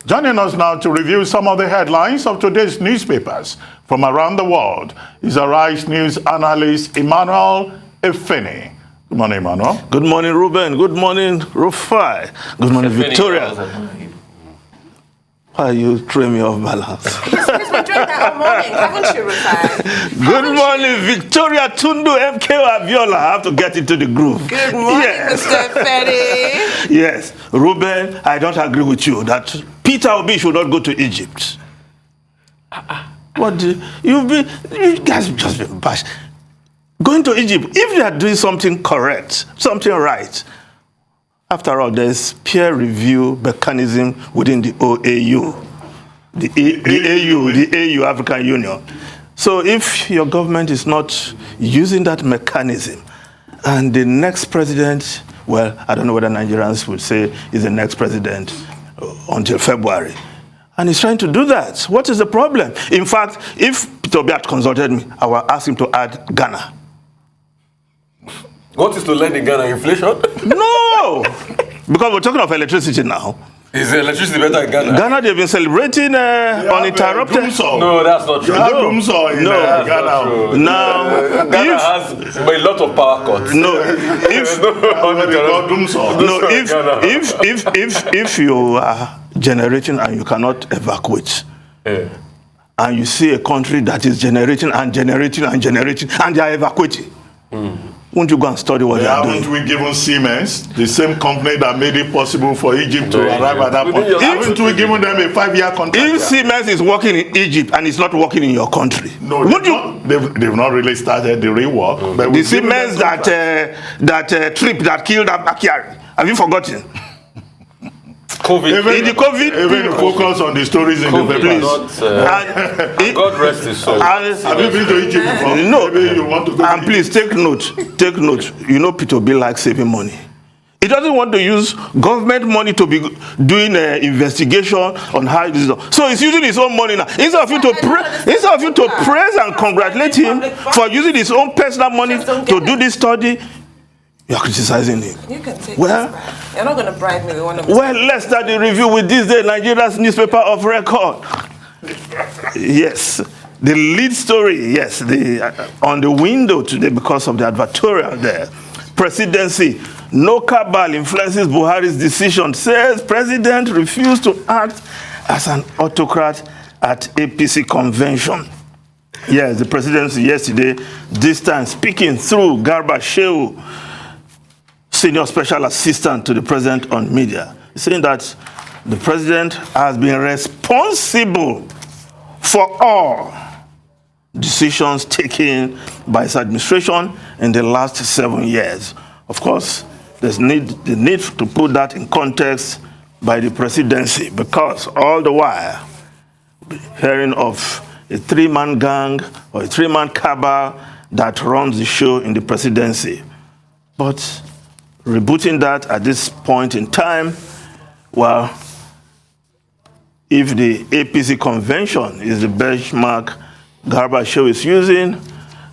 Joining us now to review some of the headlines of today's newspapers from around the world is Arise News analyst Emmanuel Efeni. Good morning, Emmanuel. Good morning, Ruben. Good morning, Rufai. Good morning, Victoria. Why are you throwing me off balance? Because we drank that all morning, haven't you, Rufai? Good morning, Victoria Tundu MK Abiola. I have to get into the groove. Good morning, Mr. Fetty. Yes, Ruben, I don't agree with you that Peter Obi should not go to Egypt. What do you guys just been bashed. Going to Egypt, if they are doing something correct, something right, after all, there's peer review mechanism within the OAU, the AU, African Union. So if your government is not using that mechanism, and the next president, well, I don't know whether Nigerians would say is the next president until February, and he's trying to do that, what is the problem? In fact, if Peter Obi had consulted me, I would ask him to add Ghana. What is to learn in Ghana? Inflation? No! Because we're talking of electricity now. Is the electricity better in Ghana? Ghana, they've been celebrating uninterrupted. No, that's not true. No. Now, Ghana has a lot of power cuts. No, if you are generating and you cannot evacuate, and you see a country that is generating and generating and generating, and they are evacuating, won't you go and study what they are doing? Haven't we given Siemens, the same company that made it possible for Egypt to arrive at that point, haven't we given them a 5-year contract? If Siemens is working in Egypt and it's not working in your country, no, they've not really started the rework. But the Siemens that trip that killed Abakari, have you forgotten? Even focus on the stories in the papers. God rest his soul. Have you been to Egypt before? No. Maybe you want to go and please take note. Take note. You know Peter Obi likes saving money. He doesn't want to use government money to be doing an investigation on how this is done. So he's using his own money now. Instead of you to praise and congratulate him for using his own personal money to do this study, you're criticizing him. You can take this back. You're not going to bribe me with one of Well, let's start the review with this day, Nigeria's newspaper of record. Yes, the lead story, yes, on the window today because of the advertorial there. Presidency, no cabal influences Buhari's decision, says president refused to act as an autocrat at APC Convention. Yes, the presidency yesterday, this time speaking through Garba Shehu, senior special assistant to the president on media, saying that the president has been responsible for all decisions taken by his administration in the last 7 years. Of course, there's the need to put that in context by the presidency, because all the while, hearing of a 3-man gang or a 3-man cabal that runs the show in the presidency. But rebooting that at this point in time, well, if the APC Convention is the benchmark Garba Shehu is using,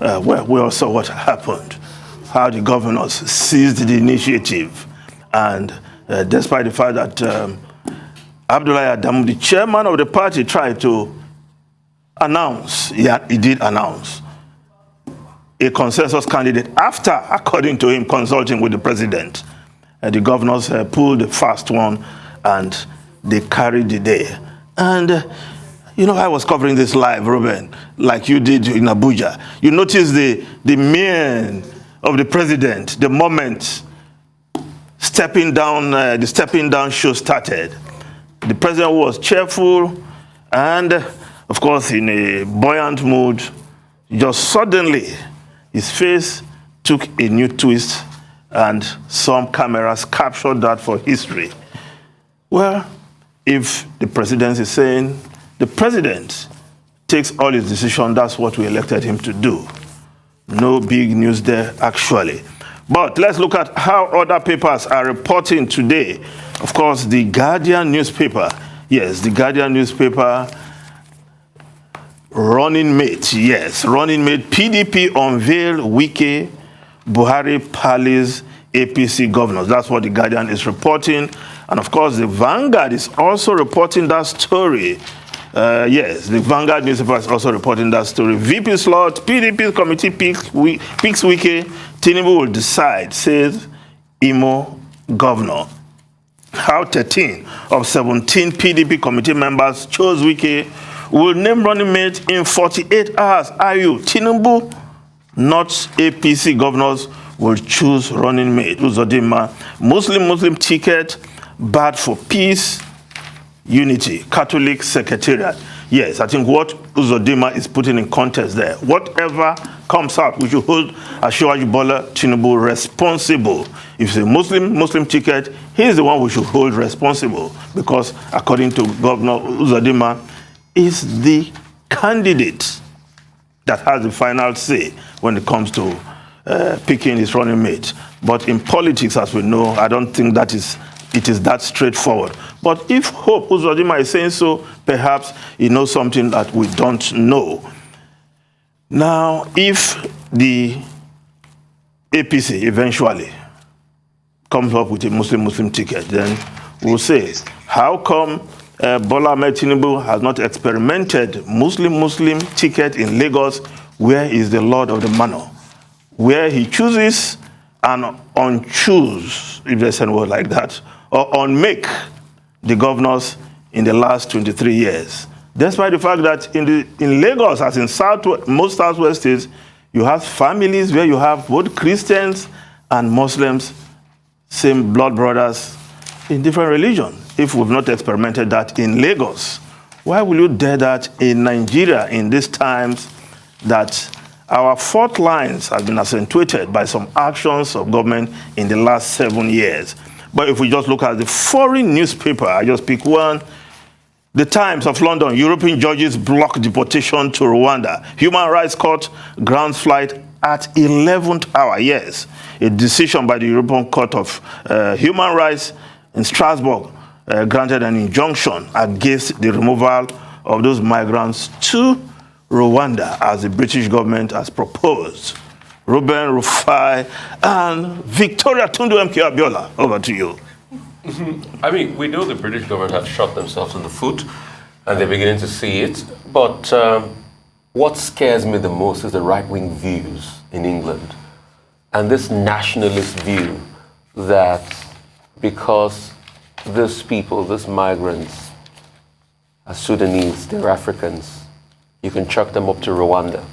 well, we all saw what happened, how the governors seized the initiative. And despite the fact that Abdullahi Adamu, the chairman of the party, tried to announce, he did announce, a consensus candidate after, according to him, consulting with the president. The governors pulled the first one and they carried the day. And, you know, I was covering this live, Ruben, like you did in Abuja. You noticed the mien of the president, the moment the stepping down show started. The president was cheerful and, of course, in a buoyant mood. Just suddenly, his face took a new twist, and some cameras captured that for history. Well, if the president is saying the president takes all his decisions, that's what we elected him to do. No big news there, actually. But let's look at how other papers are reporting today. Of course, the Guardian newspaper. Yes, the Guardian newspaper. Running mate, yes. Running mate, PDP unveil Wike, Buhari parleys APC governors. That's what the Guardian is reporting. And of course, the Vanguard is also reporting that story. Yes, the Vanguard newspaper is also reporting that story. VP slot, PDP committee picks Wike, Tinubu will decide, says Imo governor. How 13 of 17 PDP committee members chose Wike will name running mate in 48 hours. Are you? Tinubu, not APC governors, will choose running mate. Uzodinma, Muslim ticket, bad for peace, unity, Catholic secretariat. Yes, I think what Uzodinma is putting in context there. Whatever comes out, we should hold Asiwaju Bola Tinubu responsible. If it's a Muslim ticket, he's the one we should hold responsible, because according to Governor Uzodinma, is the candidate that has the final say when it comes to picking his running mate. But in politics, as we know, I don't think it is that straightforward. But if Hope Uzodinma is saying so, perhaps he knows something that we don't know. Now, if the APC eventually comes up with a Muslim ticket, then we'll say, how come Bola Ahmed Tinubu has not experimented Muslim ticket in Lagos, where is the Lord of the Manor, where he chooses and unchoose, if there's a word like that, or unmake the governors in the last 23 years. Despite the fact that in Lagos, as in most southwest states, you have families where you have both Christians and Muslims, same blood brothers in different religions. If we've not experimented that in Lagos, why will you dare that in Nigeria in these times that our fault lines have been accentuated by some actions of government in the last 7 years? But if we just look at the foreign newspaper, I just pick one. The Times of London, European judges block deportation to Rwanda. Human Rights Court grounds flight at 11th hour. Yes, a decision by the European Court of Human Rights in Strasbourg granted an injunction against the removal of those migrants to Rwanda, as the British government has proposed. Ruben Rufai and Victoria Tundu MK Abiola, over to you. I mean, we know the British government have shot themselves in the foot, and they're beginning to see it. But what scares me the most is the right-wing views in England, and this nationalist view that because these people, these migrants, are Sudanese, they're Africans, you can chuck them up to Rwanda.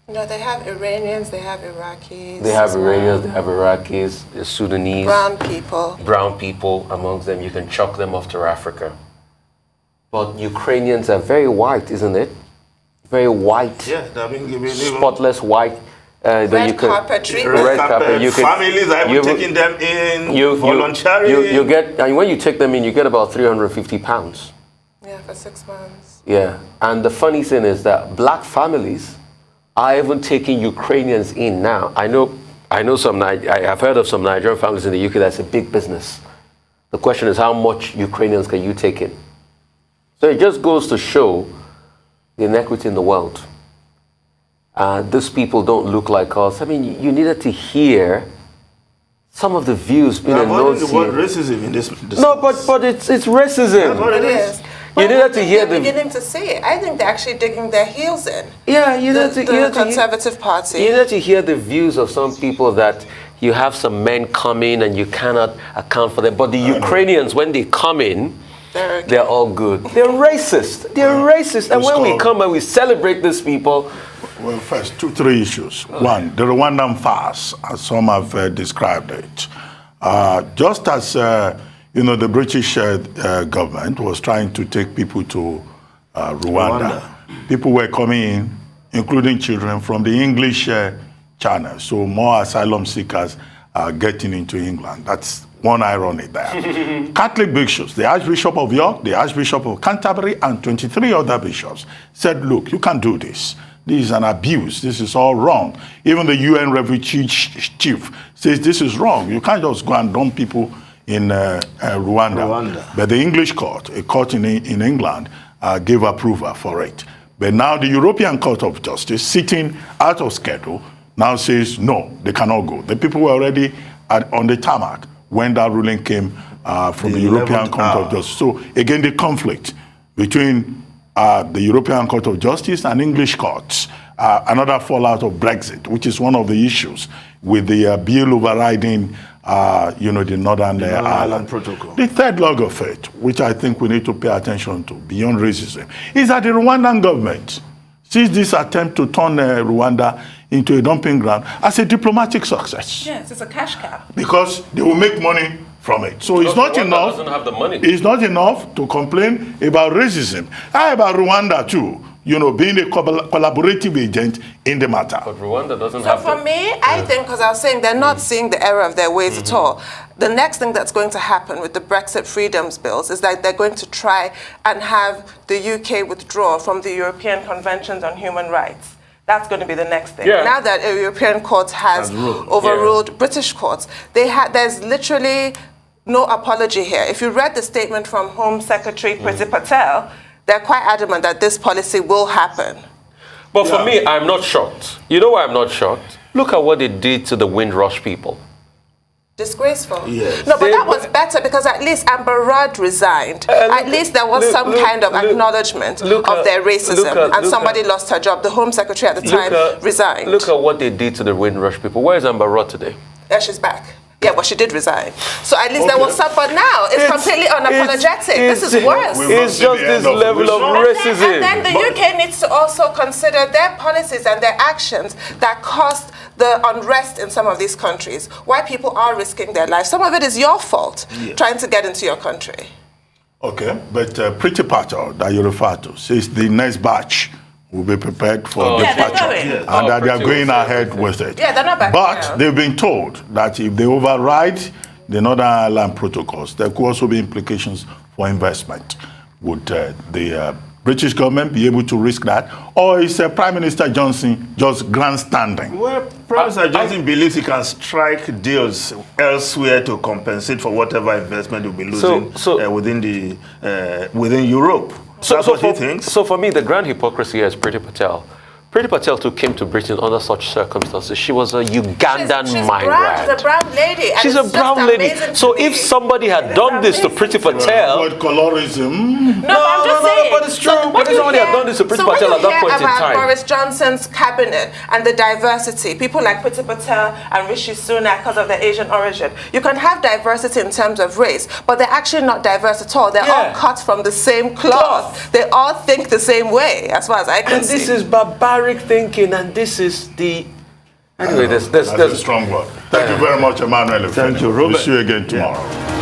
No, they have Iranians, they have Iraqis. They have Iranians, they have Iraqis, the Sudanese. Brown people Amongst them. You can chuck them off to Africa. But Ukrainians are very white, isn't it? Very white. Yeah, I mean, spotless white. Red carpet treatment. Red carpet. You can, families are even taking them in voluntarily. You get, and when you take them in, you get about £350. Yeah, for 6 months. Yeah, and the funny thing is that black families are even taking Ukrainians in now. I know some. I have heard of some Nigerian families in the UK that's a big business. The question is, how much Ukrainians can you take in? So it just goes to show the inequity in the world. These people don't look like us. I mean, you needed to hear some of the views being enunciated. The word racism in this. No, but it's racism. It is. You needed to hear they're beginning to see it. I think they're actually digging their heels in. Yeah, the Conservative Party. You need to hear the views of some people that you have some men come in and you cannot account for them. But the Ukrainians, when they come in, they're all good. They're racist. They're racist. And when we come and we celebrate these people. Well, first, 3 issues. One, the Rwandan farce, as some have described it. Just as the British government was trying to take people to Rwanda. People were coming in, including children, from the English channel. So more asylum seekers are getting into England. That's one irony there. Catholic bishops, the Archbishop of York, the Archbishop of Canterbury, and 23 other bishops said, look, you can't do this. This is an abuse. This is all wrong. Even the UN refugee chief says this is wrong. You can't just go and dump people in Rwanda. But the English court, a court in England, gave approval for it. But now the European Court of Justice, sitting out of schedule, now says, no, they cannot go. The people were already on the tarmac when that ruling came from the European Court of Justice. So again, the conflict between the European Court of Justice and English courts, another fallout of Brexit, which is one of the issues with the bill overriding the Northern Ireland Protocol. The third log of it, which I think we need to pay attention to beyond racism, is that the Rwandan government sees this attempt to turn Rwanda into a dumping ground as a diplomatic success. Yes, it's a cash cow. Because they will make money from it. So it's not Rwanda enough. doesn't have the money. It's not enough to complain about racism. How about Rwanda too? Being a collaborative agent in the matter. But Rwanda doesn't So have for me, I think, because I was saying they're not seeing the error of their ways at all. The next thing that's going to happen with the Brexit freedoms bills is that they're going to try and have the UK withdraw from the European Conventions on Human Rights. That's going to be the next thing. Yeah. Now that a European court has overruled British courts, there's literally no apology here. If you read the statement from Home Secretary Priti Patel, they're quite adamant that this policy will happen. But for me, I'm not shocked. You know why I'm not shocked? Look at what they did to the Windrush people. Disgraceful. Yes. No, but that was better because at least Amber Rudd resigned. At least there was some kind of acknowledgement of their racism, and somebody lost her job. The Home Secretary at the time resigned. Look at what they did to the Windrush people. Where is Amber Rudd today? Yeah, she's back. Yeah, but she did resign. So at least there was some, but now it's completely unapologetic. This is worse. It's just this level of racism. And then the UK needs to also consider their policies and their actions that caused the unrest in some of these countries, why people are risking their lives. Some of it is your fault, trying to get into your country. Okay, but Priti Patel that you refer to says the next batch will be prepared for departure, and that they are going ahead with it. Yeah, they're not backing But down. they've been told that if they override the Northern Ireland protocols, there could also be implications for investment. Would the British government be able to risk that, or is Prime Minister Johnson just grandstanding? Well, Professor Johnson believes he can strike deals elsewhere to compensate for whatever investment he'll be losing within Europe. That's what he thinks. So for me, the grand hypocrisy here is Priti Patel. Priti Patel too came to Britain under such circumstances. She was a Ugandan She's migrant. She's a brown lady. And She's a brown lady. So if somebody had done this to Priti Patel... Avoid colorism. No, I'm just saying. But it's true. But if somebody had done this to Priti Patel at that point in about time... Boris Johnson's cabinet and the diversity, people like Priti Patel and Rishi Sunak because of their Asian origin, you can have diversity in terms of race, but they're actually not diverse at all. They're all cut from the same cloth. They all think the same way, as far as I can see. And this is barbaric thinking, and this is the... Anyway, That's a strong word. Thank you very much, Emmanuel. Thank you, Robert. We'll see you again tomorrow.